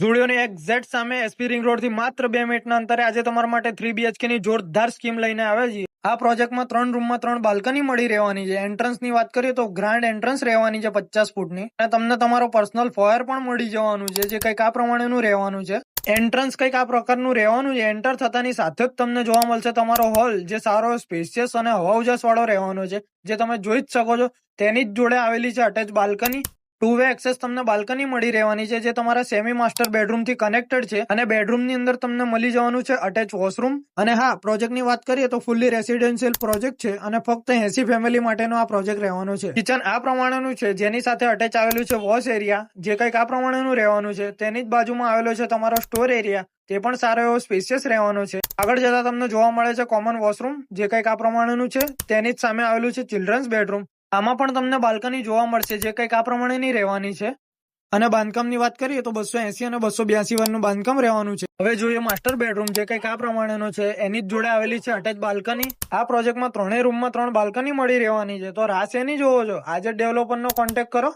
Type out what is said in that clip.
ઝુડિયોની exact સામે SP ring road થી માત્ર 2 મિનિટના અંતરે આજે તમારા માટે 3 BHK ની જોરદાર સ્કીમ લઈને આવ્યા છીએ। આ પ્રોજેક્ટમાં 3 રૂમમાં 3 બાલ્કની મળી રહેવાની છે। એન્ટ્રન્સ ની વાત કરીએ તો ગ્રાન્ડ એન્ટ્રન્સ રહેવાની છે 50 ફૂટની, અને તમને તમારો પર્સનલ ફોયર પણ મળી જવાનું છે, જે કંઈક આ પ્રમાણેનું રહેવાનું છે। એન્ટ્રન્સ કંઈક આ પ્રકારનું રહેવાનું છે। એન્ટર થતાની સાથે જ તમને જોવા મળશે તમારો હોલ, જે સારો સ્પેશિયસ અને હવાઉજાસ વાળો રહેવાનો છે, જે તમે જોઈ જ શકો છો। તેની જ જોડે આવેલી છે અટેચ બાલ્કની। 2 વે એક્સેસ તમને બાલ્કની મળી રહેવાની છે, જે તમારા સેમી માસ્ટર બેડરૂમ થી કનેક્ટેડ છે, અને બેડરૂમ ની અંદર તમને મળી જવાનું છે અટેચ વોશરૂમ। અને હા, પ્રોજેક્ટ ની વાત કરીએ તો ફુલ્લી રેસિડેન્શિયલ પ્રોજેક્ટ છે, અને ફક્ત 80 ફેમિલી માટેનો આ પ્રોજેક્ટ રહેવાનો છે। કિચન આ પ્રમાણેનું છે, જેની સાથે અટેચ આવેલું છે વોશ એરિયા, જે કંઈક આ પ્રમાણેનું રહેવાનું છે। તેની જ બાજુમાં આવેલો છે તમારો સ્ટોર એરિયા, તે પણ સારો એવો સ્પેશિયસ રહેવાનો છે। આગળ જતા તમને જોવા મળે છે કોમન વોશરૂમ, જે કંઈક આ પ્રમાણેનું છે। તેની જ સામે આવેલું છે ચિલ્ડ્રન્સ બેડરૂમ। આમાં પણ તમને બાલ્કની જોવા મળશે, જે કંઈક આ પ્રમાણેની રહેવાની છે। અને બાંધકામની વાત કરીએ તો 280 અને 282 વારનું બાંધકામ રહેવાનું છે। હવે જોઈએ માસ્ટર બેડરૂમ, જે કંઈક આ પ્રમાણેનો છે। એની જ જોડે આવેલી છે અટેચ બાલ્કની। આ પ્રોજેક્ટમાં 3 રૂમમાં 3 બાલ્કની મળી રહેવાની છે। તો રાહ શેની જોવો છો? આજે ડેવલપરનો કોન્ટેક્ટ કરો।